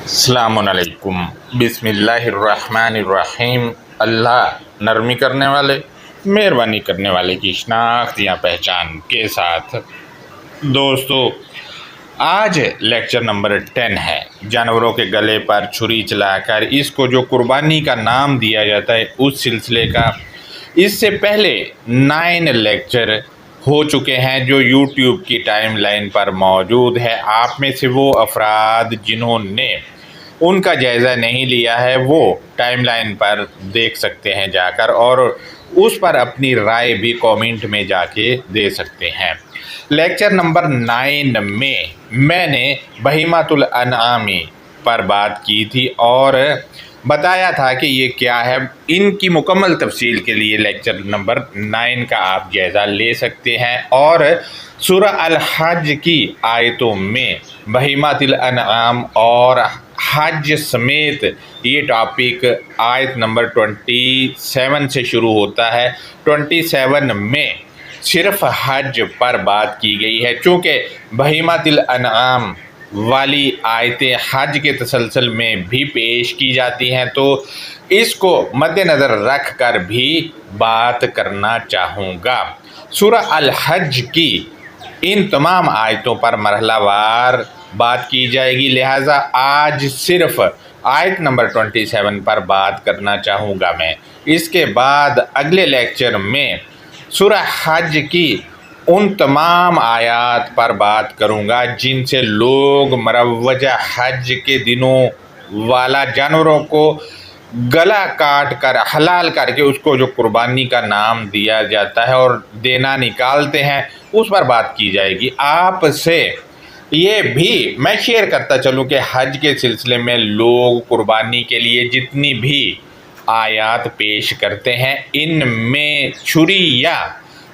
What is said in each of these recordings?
السلام علیکم۔ بسم اللہ الرحمن الرحیم۔ اللہ نرمی کرنے والے، مہربانی کرنے والے کی شناخت یا پہچان کے ساتھ دوستو، آج لیکچر نمبر 10 ہے، جانوروں کے گلے پر چھری چلا کر اس کو جو قربانی کا نام دیا جاتا ہے اس سلسلے کا۔ اس سے پہلے 9 لیکچر ہو چکے ہیں جو یوٹیوب کی ٹائم لائن پر موجود ہے۔ آپ میں سے وہ افراد جنہوں نے ان کا جائزہ نہیں لیا ہے وہ ٹائم لائن پر دیکھ سکتے ہیں جا کر، اور اس پر اپنی رائے بھی کومنٹ میں جا کے دے سکتے ہیں۔ لیکچر نمبر 9 میں میں نے بہیمۃ الانعام پر بات کی تھی اور بتایا تھا کہ یہ کیا ہے۔ ان کی مکمل تفصیل کے لیے لیکچر نمبر 9 کا آپ جائزہ لے سکتے ہیں، اور سورہ الحج کی آیتوں میں بہیمۃ الانعام اور حج سمیت یہ ٹاپک آیت نمبر 27 سے شروع ہوتا ہے۔ 27 میں صرف حج پر بات کی گئی ہے، چونکہ بہیمۃ الانعام والی آیتیں حج کے تسلسل میں بھی پیش کی جاتی ہیں، تو اس کو مد نظر رکھ کر بھی بات کرنا چاہوں گا۔ سورہ الحج کی ان تمام آیتوں پر مرحلہ وار بات کی جائے گی، لہٰذا آج صرف آیت نمبر 27 پر بات کرنا چاہوں گا میں۔ اس کے بعد اگلے لیکچر میں سورہ حج کی ان تمام آیات پر بات کروں گا جن سے لوگ مروجہ حج کے دنوں والا جانوروں کو گلا کاٹ کر حلال کر کے اس کو جو قربانی کا نام دیا جاتا ہے اور دینا نکالتے ہیں، اس پر بات کی جائے گی۔ آپ سے یہ بھی میں شیئر کرتا چلوں کہ حج کے سلسلے میں لوگ قربانی کے لیے جتنی بھی آیات پیش کرتے ہیں، ان میں چھری یا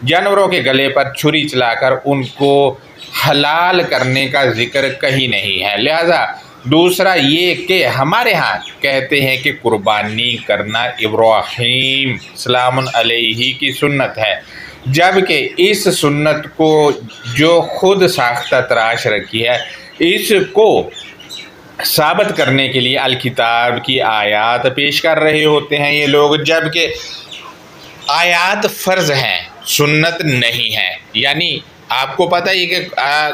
جانوروں کے گلے پر چھری چلا کر ان کو حلال کرنے کا ذکر کہیں نہیں ہے۔ لہذا دوسرا یہ کہ ہمارے ہاں کہتے ہیں کہ قربانی کرنا ابراہیم سلام علیہ کی سنت ہے، جبکہ اس سنت کو جو خود ساختہ تراش رکھی ہے، اس کو ثابت کرنے کے لیے الکتاب کی آیات پیش کر رہے ہوتے ہیں یہ لوگ، جبکہ آیات فرض ہیں، سنت نہیں ہے۔ یعنی آپ کو پتہ ہی کہ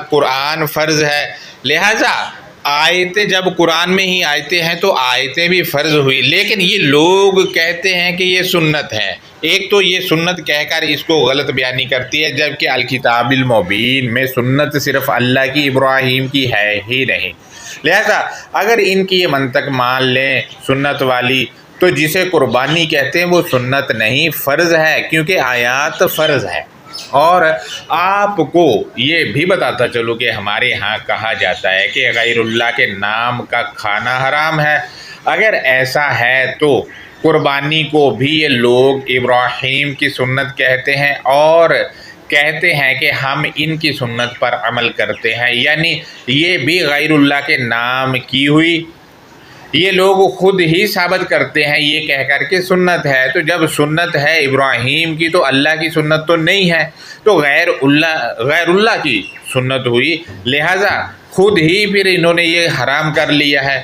قرآن فرض ہے، لہٰذا آیتیں جب قرآن میں ہی آیتیں ہیں تو آیتیں بھی فرض ہوئی، لیکن یہ لوگ کہتے ہیں کہ یہ سنت ہے۔ ایک تو یہ سنت کہہ کر اس کو غلط بیانی کرتی ہے، جبکہ الکتاب المبین میں سنت صرف اللہ کی، ابراہیم کی ہے ہی نہیں۔ لہذا اگر ان کی یہ منطق مان لیں سنت والی، تو جسے قربانی کہتے ہیں وہ سنت نہیں فرض ہے، کیونکہ آیات فرض ہے۔ اور آپ کو یہ بھی بتاتا چلو کہ ہمارے ہاں کہا جاتا ہے کہ غیر اللہ کے نام کا کھانا حرام ہے۔ اگر ایسا ہے تو قربانی کو بھی یہ لوگ ابراہیم کی سنت کہتے ہیں اور کہتے ہیں کہ ہم ان کی سنت پر عمل کرتے ہیں، یعنی یہ بھی غیر اللہ کے نام کی ہوئی۔ یہ لوگ خود ہی ثابت کرتے ہیں یہ کہہ کر کے سنت ہے، تو جب سنت ہے ابراہیم کی تو اللہ کی سنت تو نہیں ہے، تو غیر اللہ کی سنت ہوئی، لہٰذا خود ہی پھر انہوں نے یہ حرام کر لیا ہے۔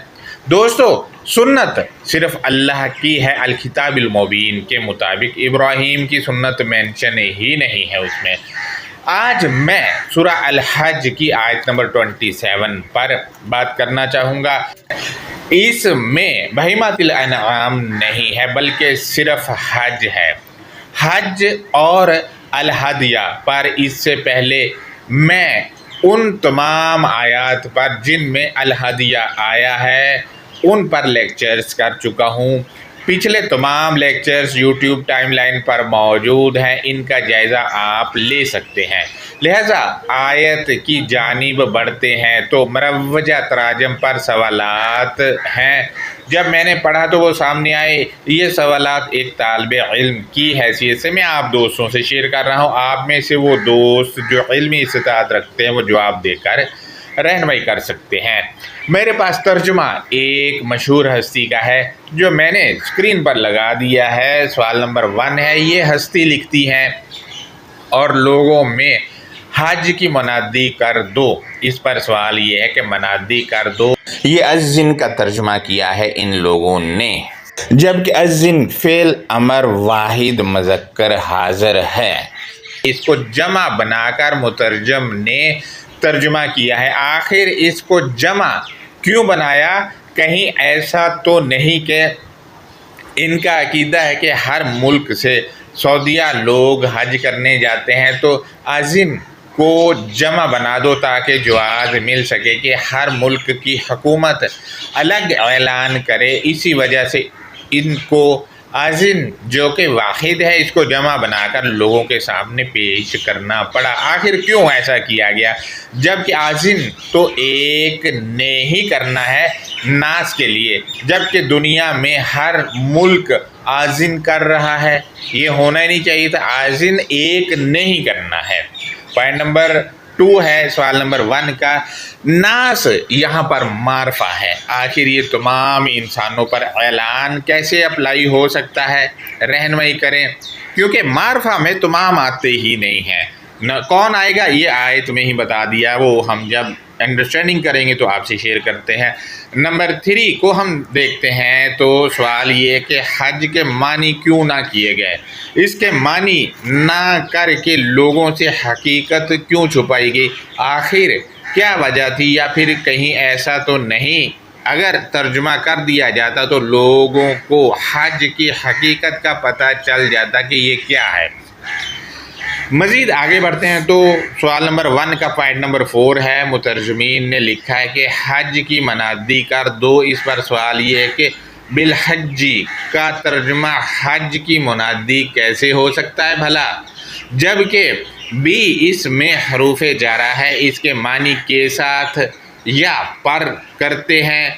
دوستو، سنت صرف اللہ کی ہے، الکتاب المبین کے مطابق ابراہیم کی سنت مینشن ہی نہیں ہے اس میں۔ آج میں سورہ الحج کی آیت نمبر 27 پر بات کرنا چاہوں گا۔ اس میں بہیمۃ الانعام نہیں ہے بلکہ صرف حج ہے۔ حج اور الہدیہ پر اس سے پہلے میں ان تمام آیات پر جن میں الہدیہ آیا ہے ان پر لیکچرز کر چکا ہوں۔ پچھلے تمام لیکچرز یوٹیوب ٹائم لائن پر موجود ہیں، ان کا جائزہ آپ لے سکتے ہیں۔ لہٰذا آیت کی جانب بڑھتے ہیں تو مروجہ تراجم پر سوالات ہیں، جب میں نے پڑھا تو وہ سامنے آئے۔ یہ سوالات ایک طالب علم کی حیثیت سے میں آپ دوستوں سے شیئر کر رہا ہوں۔ آپ میں سے وہ دوست جو علمی استطاعت رکھتے ہیں وہ جواب دے کر رہنمائی کر سکتے ہیں۔ میرے پاس ترجمہ ایک مشہور ہستی کا ہے جو میں نے اسکرین پر لگا دیا ہے۔ سوال نمبر 1 ہے، یہ ہستی لکھتی ہیں اور لوگوں میں حج کی منادی کر دو، اس پر سوال یہ ہے کہ منادی کر دو، یہ اذن کا ترجمہ کیا ہے ان لوگوں نے، جبکہ اذن فعل امر واحد مذکر حاضر ہے، اس کو جمع بنا کر مترجم نے ترجمہ کیا ہے۔ آخر اس کو جمع کیوں بنایا؟ کہیں ایسا تو نہیں کہ ان کا عقیدہ ہے کہ ہر ملک سے سعودیہ لوگ حج کرنے جاتے ہیں تو اذن کو جمع بنا دو تاکہ جواز مل سکے کہ ہر ملک کی حکومت الگ اعلان کرے، اسی وجہ سے ان کو اذن جو کہ واحد ہے اس کو جمع بنا کر لوگوں کے سامنے پیش کرنا پڑا۔ آخر کیوں ایسا کیا گیا؟ جبکہ اذن تو ایک نے ہی کرنا ہے ناس کے لیے، جبکہ دنیا میں ہر ملک اذن کر رہا ہے، یہ ہونا ہی نہیں چاہیے تھا، اذن ایک نے ہی کرنا ہے۔ پوائنٹ نمبر 2 ہے سوال نمبر 1 کا، ناس یہاں پر معرفہ ہے، آخر یہ تمام انسانوں پر اعلان کیسے اپلائی ہو سکتا ہے؟ رہنمائی کریں، کیونکہ معرفہ میں تمام آتے ہی نہیں ہیں، کون آئے گا یہ آیت میں ہی بتا دیا، وہ ہم جب انڈرسٹینڈنگ کریں گے تو آپ سے شیئر کرتے ہیں۔ نمبر 3 کو ہم دیکھتے ہیں تو سوال یہ کہ حج کے معنی کیوں نہ کیے گئے؟ اس کے معنی نہ کر کے لوگوں سے حقیقت کیوں چھپائی گئی؟ آخر کیا وجہ تھی؟ یا پھر کہیں ایسا تو نہیں اگر ترجمہ کر دیا جاتا تو لوگوں کو حج کی حقیقت کا پتہ چل جاتا کہ یہ کیا ہے؟ مزید آگے بڑھتے ہیں تو سوال نمبر 1 کا پوائنٹ نمبر 4 ہے، مترجمین نے لکھا ہے کہ حج کی منادی کر دو، اس پر سوال یہ ہے کہ بالحجی کا ترجمہ حج کی منادی کیسے ہو سکتا ہے بھلا؟ جبکہ بھی اس میں حروف جارہ ہے، اس کے معنی کے ساتھ یا پر کرتے ہیں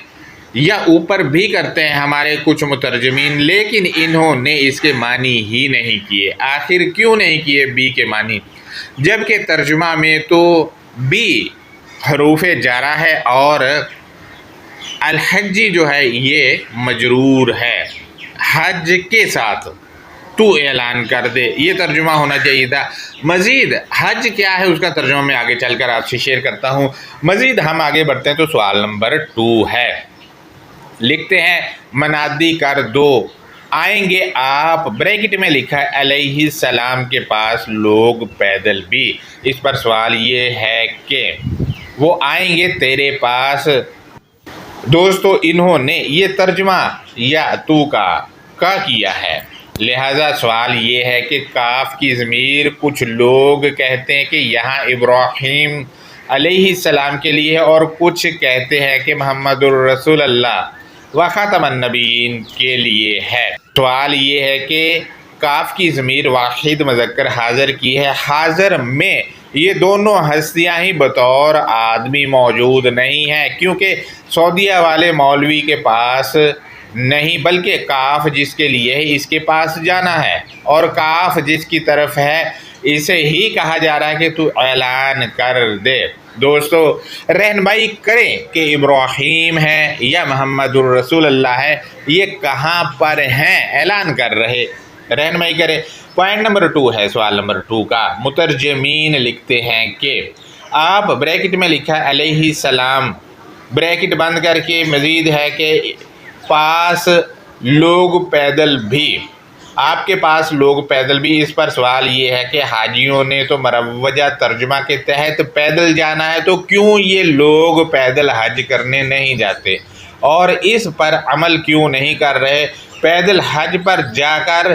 یا اوپر بھی کرتے ہیں ہمارے کچھ مترجمین، لیکن انہوں نے اس کے معنی ہی نہیں کیے۔ آخر کیوں نہیں کیے بی کے معنی؟ جبکہ ترجمہ میں تو بی حروف جارہ ہے اور الحجی جو ہے یہ مجرور ہے، حج کے ساتھ تو اعلان کر دے، یہ ترجمہ ہونا چاہیے تھا۔ مزید حج کیا ہے اس کا ترجمہ میں آگے چل کر آپ سے شیئر کرتا ہوں۔ مزید ہم آگے بڑھتے ہیں تو سوال نمبر 2 ہے، لکھتے ہیں منادی کر دو، آئیں گے آپ، بریکٹ میں لکھا ہے علیہ السلام کے پاس لوگ پیدل بھی، اس پر سوال یہ ہے کہ وہ آئیں گے تیرے پاس۔ دوستو انہوں نے یہ ترجمہ یا تو کا کیا ہے، لہٰذا سوال یہ ہے کہ کاف کی ضمیر کچھ لوگ کہتے ہیں کہ یہاں ابراہیم علیہ السلام کے لیے ہے اور کچھ کہتے ہیں کہ محمد الرسول اللہ و خاتم النبیین کے لیے ہے۔ سوال یہ ہے کہ کاف کی ضمیر واحد مذکر حاضر کی ہے، حاضر میں یہ دونوں ہستیاں ہی بطور آدمی موجود نہیں ہیں، کیونکہ سعودیہ والے مولوی کے پاس نہیں بلکہ کاف جس کے لیے ہے اس کے پاس جانا ہے، اور کاف جس کی طرف ہے اسے ہی کہا جا رہا ہے کہ تو اعلان کر دے۔ دوستو رہنمائی کریں کہ ابراہیم ہے یا محمد الرسول اللہ ہے، یہ کہاں پر ہیں اعلان کر رہے، رہنمائی کریں۔ پوائنٹ نمبر 2 ہے سوال نمبر 2 کا، مترجمین لکھتے ہیں کہ آپ بریکٹ میں لکھا ہے علیہ السلام، بریکٹ بند کر کے مزید ہے کہ پاس لوگ پیدل بھی، آپ کے پاس لوگ پیدل بھی، اس پر سوال یہ ہے کہ حاجیوں نے تو مروجہ ترجمہ کے تحت پیدل جانا ہے تو کیوں یہ لوگ پیدل حج کرنے نہیں جاتے اور اس پر عمل کیوں نہیں کر رہے؟ پیدل حج پر جا کر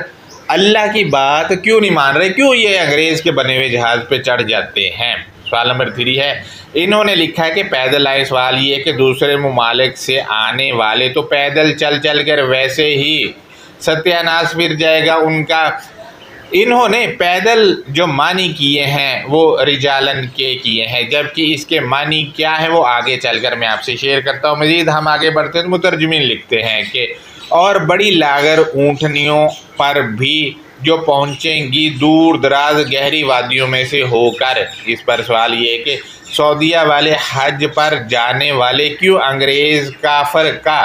اللہ کی بات کیوں نہیں مان رہے؟ کیوں یہ انگریز کے بنے ہوئے جہاز پہ چڑھ جاتے ہیں؟ سوال نمبر 3 ہے، انہوں نے لکھا ہے کہ پیدل آئے، سوال یہ کہ دوسرے ممالک سے آنے والے تو پیدل چل کر ویسے ہی ستیہ ناش پھر جائے گا ان کا۔ انہوں نے پیدل جو معنی کیے ہیں وہ رجالن کے کیے ہیں، جبکہ اس کے معنی کیا ہے وہ آگے چل کر میں آپ سے شیئر کرتا ہوں۔ مزید ہم آگے بڑھتے ہیں، مترجمین لکھتے ہیں کہ اور بڑی لاغر اونٹنیوں پر بھی جو پہنچیں گی دور دراز گہری وادیوں میں سے ہو کر، اس پر سوال یہ ہے کہ سعودیہ والے حج پر جانے والے کیوں انگریز کافر کا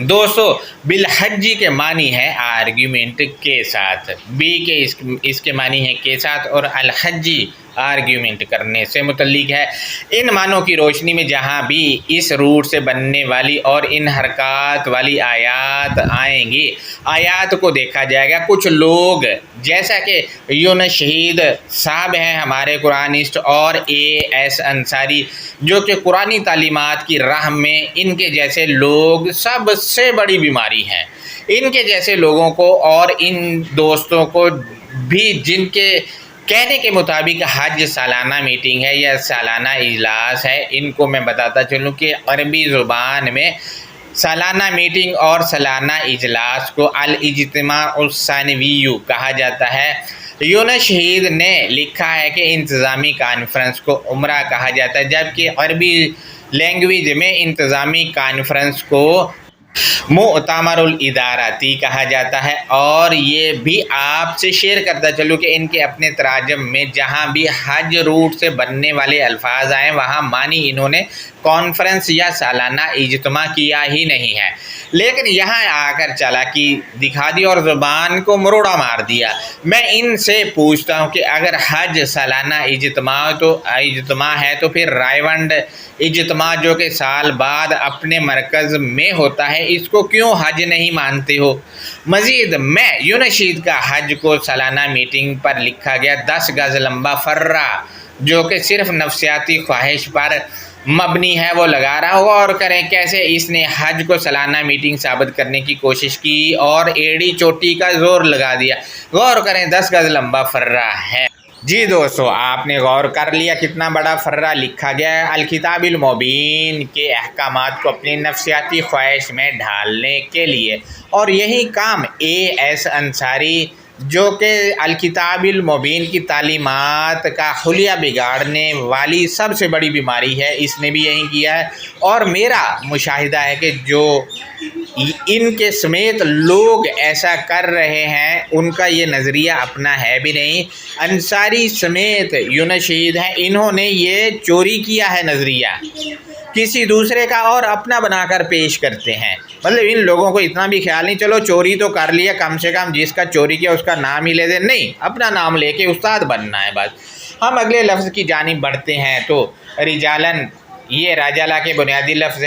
دوستو بالحجی کے معنی ہے آرگیومنٹ کے ساتھ، بی کے اس کے معنی ہے کے ساتھ، اور الحجی آرگیومنٹ کرنے سے متعلق ہے۔ ان معنوں کی روشنی میں جہاں بھی اس روٹ سے بننے والی اور ان حرکات والی آیات آئیں گی، آیات کو دیکھا جائے گا۔ کچھ لوگ جیسا کہ یونس شہید صاحب ہیں ہمارے قرآنسٹ، اور AS انصاری جو کہ قرآنی تعلیمات کی راہ میں، ان کے جیسے لوگ سب سے بڑی بیماری ہیں۔ ان کے جیسے لوگوں کو اور ان دوستوں کو بھی جن کے کہنے کے مطابق حج سالانہ میٹنگ ہے یا سالانہ اجلاس ہے، ان کو میں بتاتا چلوں کہ عربی زبان میں سالانہ میٹنگ اور سالانہ اجلاس کو الاجتماع الثانوی کہا جاتا ہے۔ یونس شہید نے لکھا ہے کہ انتظامی کانفرنس کو عمرہ کہا جاتا ہے، جبکہ عربی لینگویج میں انتظامی کانفرنس کو مؤتمر الاداراتی کہا جاتا ہے۔ اور یہ بھی آپ سے شیئر کرتا چلوں کہ ان کے اپنے تراجم میں جہاں بھی حج روٹ سے بننے والے الفاظ آئے وہاں معنی انہوں نے کانفرنس یا سالانہ اجتماع کیا ہی نہیں ہے، لیکن یہاں آ کر چالاکی دکھا دی اور زبان کو مروڑا مار دیا۔ میں ان سے پوچھتا ہوں کہ اگر حج سالانہ اجتماع ہے تو پھر رائیونڈ اجتماع جو کہ سال بعد اپنے مرکز میں ہوتا ہے، اس کو کیوں حج نہیں مانتے ہو؟ مزید میں یونس شہید کا حج کو سالانہ میٹنگ پر لکھا گیا 10 گز لمبا فرہ جو کہ صرف نفسیاتی خواہش پر مبنی ہے وہ لگا رہا ہو، اور کریں کیسے اس نے حج کو سالانہ میٹنگ ثابت کرنے کی کوشش کی اور ایڑی چوٹی کا زور لگا دیا۔ غور کریں 10 گز لمبا فرہ ہے۔ جی دوستو، آپ نے غور کر لیا کتنا بڑا فرہ لکھا گیا ہے الکتاب المبین کے احکامات کو اپنی نفسیاتی خواہش میں ڈھالنے کے لیے، اور یہی کام AS انصاری جو کہ الکتاب المبین کی تعلیمات کا حلیہ بگاڑنے والی سب سے بڑی بیماری ہے، اس نے بھی یہی کیا ہے۔ اور میرا مشاہدہ ہے کہ جو ان کے سمیت لوگ ایسا کر رہے ہیں ان کا یہ نظریہ اپنا ہے بھی نہیں۔ انصاری سمیت یونس شہید ہیں، انہوں نے یہ چوری کیا ہے نظریہ، کسی دوسرے کا اور اپنا بنا کر پیش کرتے ہیں۔ مطلب ان لوگوں کو اتنا بھی خیال نہیں چلو چوری تو کر لیا، کم سے کم جس کا چوری کیا اس کا نام ہی لے دیں، نہیں، اپنا نام لے کے استاد بننا ہے بس۔ ہم اگلے لفظ کی جانب بڑھتے ہیں تو رجالن، یہ راجالہ کے بنیادی لفظ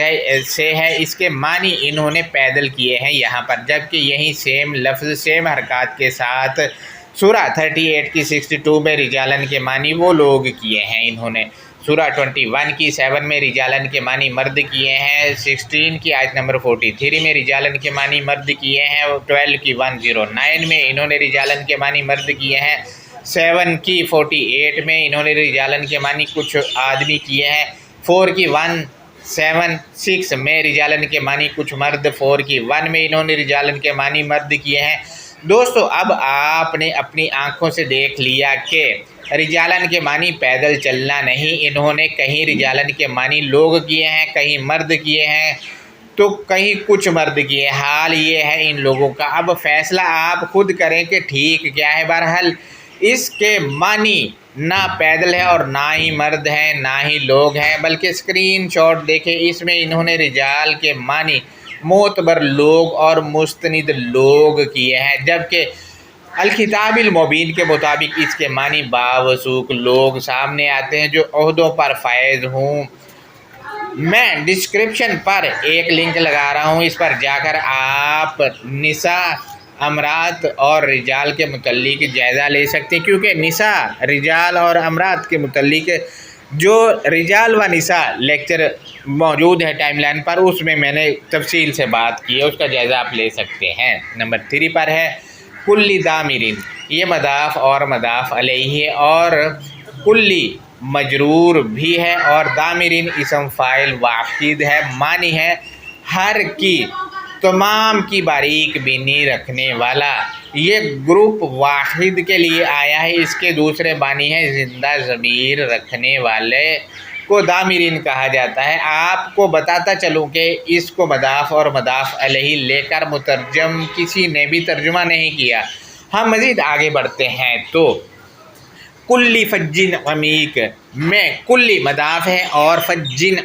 سے ہے، اس کے معنی انہوں نے پیدل کیے ہیں یہاں پر، جبکہ یہی سیم لفظ سیم حرکات کے ساتھ سورہ 38 کی 62 میں رجالن کے معنی وہ لوگ کیے ہیں انہوں نے، سورہ 21 کی 7 میں رجالن کے معنی مرد کیے ہیں، 16 کی آیت نمبر 43 میں رجالن کے معنی مرد کیے ہیں، 12 کی 109 میں انہوں نے رجالن کے معنی مرد کیے ہیں، 7 کی 48 میں انہوں نے رجالن کے معنی کچھ آدمی کیے ہیں، 4 کی 176 میں رجالن کے معنی کچھ مرد، 4 کی 1 میں انہوں نے رجالن کے معنی مرد کیے ہیں۔ دوستو اب آپ نے اپنی آنکھوں سے دیکھ لیا کہ رجالن کے معنی پیدل چلنا نہیں، انہوں نے کہیں رجالن کے معنی لوگ کیے ہیں، کہیں مرد کیے ہیں، تو کہیں کچھ مرد کیے۔ حال یہ ہے ان لوگوں کا، اب فیصلہ آپ خود کریں کہ ٹھیک کیا ہے۔ بہرحال اس کے معنی نہ پیدل ہے اور نہ ہی مرد ہے نہ ہی لوگ ہیں، بلکہ اسکرین شاٹ دیکھیں، اس میں انہوں نے رجال کے معنی معتبر لوگ اور مستند لوگ کیے ہیں، جبکہ الکتاب المبین کے مطابق اس کے معنی باوثوق لوگ سامنے آتے ہیں جو عہدوں پر فائز ہوں۔ میں ڈسکرپشن پر ایک لنک لگا رہا ہوں، اس پر جا کر آپ نساء، امرات اور رجال کے متعلق جائزہ لے سکتے ہیں، کیونکہ نساء، رجال اور امرات کے متعلق جو رجال و نساء لیکچر موجود ہے ٹائم لائن پر، اس میں میں نے تفصیل سے بات کی ہے، اس کا جائزہ آپ لے سکتے ہیں۔ نمبر 3 پر ہے کلی دامرین، یہ مضاف اور مضاف علیہ اور کلی مجرور بھی ہے، اور دامرین اسم فاعل واحد ہے، معنی ہے ہر کی، تمام کی باریک بینی رکھنے والا۔ یہ گروپ واحد کے لیے آیا ہے، اس کے دوسرے معنی ہے زندہ ضمیر رکھنے والے کو دامرین کہا جاتا ہے۔ آپ کو بتاتا چلوں کہ اس کو مضاف اور مضاف علیہ لے کر مترجم کسی نے بھی ترجمہ نہیں کیا۔ ہم مزید آگے بڑھتے ہیں تو کلی فجن عمیق میں کلی مضاف ہے اور فجن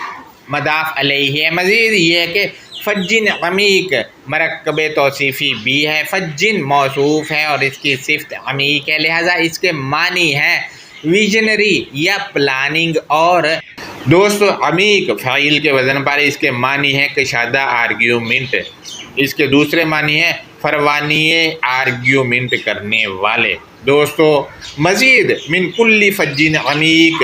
مضاف علیہ ہے۔ مزید یہ ہے کہ فجن عمیق مرکب توصیفی بھی ہے، فجن موصوف ہے اور اس کی صفت عمیق ہے، لہٰذا اس کے معنی ہے ویژنری یا پلاننگ، اور دوستو عمیق فعیل کے وزن پر اس کے معنی ہے کشادہ آرگیومنٹ، اس کے دوسرے معنی ہے فروانیے آرگیومنٹ کرنے والے۔ دوستو مزید من کل فجن عمیق،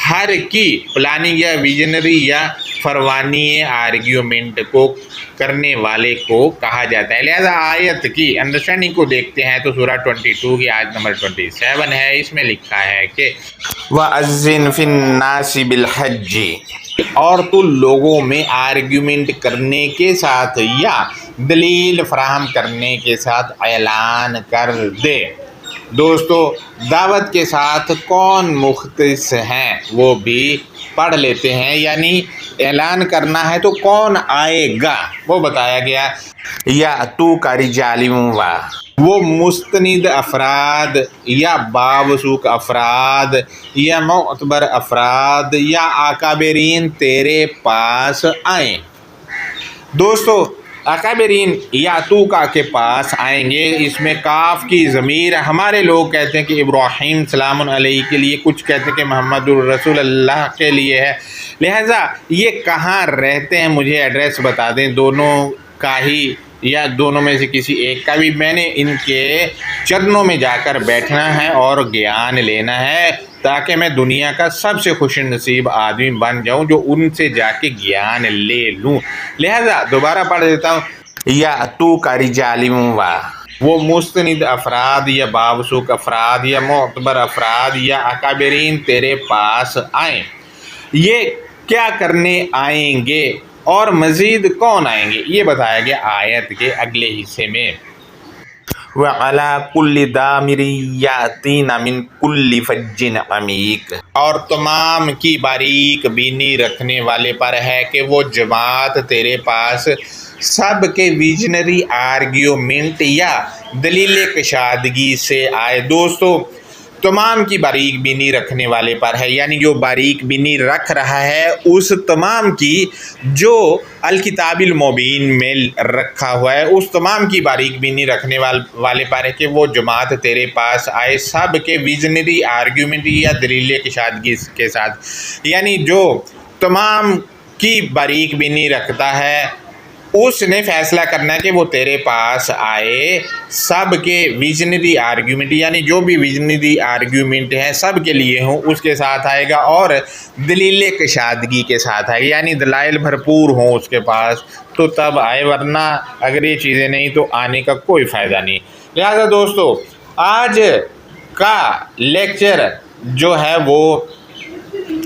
ہر کی پلاننگ یا ویژنری یا فروانی آرگیومنٹ کو کرنے والے کو کہا جاتا ہے۔ لہذا آیت کی انڈرسٹینڈنگ کو دیکھتے ہیں تو سورہ 22 کی آیت نمبر 27 ہے، اس میں لکھا ہے کہ وَأَذِّن فِي النَّاسِ بِالْحَجِّ، اور تو لوگوں میں آرگیومنٹ کرنے کے ساتھ یا دلیل فراہم کرنے کے ساتھ اعلان کر دے۔ دوستو دعوت کے ساتھ کون مختص ہیں وہ بھی پڑھ لیتے ہیں، یعنی اعلان کرنا ہے تو کون آئے گا وہ بتایا گیا، یا تو کا رجال وہ مستند افراد یا باوثوق افراد یا معتبر افراد یا اکابرین تیرے پاس آئیں۔ دوستو اکابرین یا توکا کے پاس آئیں گے، اس میں کاف کی ضمیر ہمارے لوگ کہتے ہیں کہ ابراہیم سلام علیہ کے لیے، کچھ کہتے ہیں کہ محمد الرسول اللہ کے لیے ہے، لہٰذا یہ کہاں رہتے ہیں مجھے ایڈریس بتا دیں، دونوں کا ہی یا دونوں میں سے کسی ایک کا بھی، میں نے ان کے چرنوں میں جا کر بیٹھنا ہے اور گیان لینا ہے تاکہ میں دنیا کا سب سے خوش نصیب آدمی بن جاؤں جو ان سے جا کے گیان لے لوں۔ لہذا دوبارہ پڑھ دیتا ہوں، یا تو کا رجال وہ مستند افراد یا باوثوق افراد یا معتبر افراد یا اکابرین تیرے پاس آئیں۔ یہ کیا کرنے آئیں گے اور مزید کون آئیں گے یہ بتایا گیا آیت کے اگلے حصے میں۔ وَعَلَىٰ كُلِّ دَامِرٍ يَأْتِينَ مِن كُلِّ فَجٍّ عَمِيقٍ، اور تمام کی باریک بینی رکھنے والے پر ہے کہ وہ جماعت تیرے پاس سب کے ویژنری آرگیومنٹ یا دلیل کشادگی سے آئے۔ دوستو تمام کی باریک بینی رکھنے والے پر ہے، یعنی جو باریک بینی رکھ رہا ہے اس تمام کی جو الکتاب المبین میں رکھا ہوا ہے، اس تمام کی باریک بینی رکھنے والے پر ہے کہ وہ جماعت تیرے پاس آئے سب کے ویژنری آرگیومنٹ یا دلیل کشادگی کے ساتھ، یعنی جو تمام کی باریک بینی رکھتا ہے اس نے فیصلہ کرنا ہے کہ وہ تیرے پاس آئے سب کے ویژنری آرگیومنٹ، یعنی جو بھی ویژنری آرگیومنٹ ہیں سب کے لیے ہوں اس کے ساتھ آئے گا، اور دلیل کشادگی کے ساتھ آئے گا، یعنی دلائل بھرپور ہوں اس کے پاس تو تب آئے، ورنہ اگر یہ چیزیں نہیں تو آنے کا کوئی فائدہ نہیں۔ لہذا دوستو آج کا لیکچر جو ہے وہ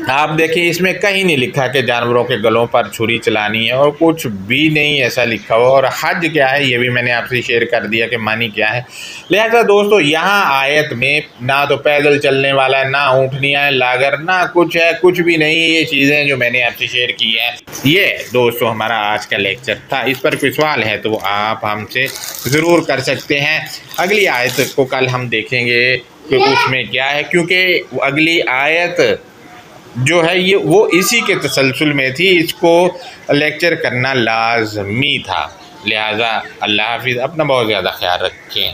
آپ دیکھیں اس میں کہیں نہیں لکھا کہ جانوروں کے گلوں پر چھری چلانی ہے، اور کچھ بھی نہیں ایسا لکھا ہوا، اور حج کیا ہے یہ بھی میں نے آپ سے شیئر کر دیا کہ معنی کیا ہے۔ لہذا دوستو یہاں آیت میں نہ تو پیدل چلنے والا ہے، نہ اونٹنیاں لاگر، نہ کچھ ہے، کچھ بھی نہیں، یہ چیزیں جو میں نے آپ سے شیئر کی ہیں۔ یہ دوستو ہمارا آج کا لیکچر تھا، اس پر کوئی سوال ہے تو وہ آپ ہم سے ضرور کر سکتے ہیں۔ اگلی آیت کو کل ہم دیکھیں گے کہ اس میں کیا ہے، کیونکہ اگلی آیت جو ہے یہ وہ اسی کے تسلسل میں تھی، اس کو لیکچر کرنا لازمی تھا۔ لہٰذا اللہ حافظ، اپنا بہت زیادہ خیال رکھیں۔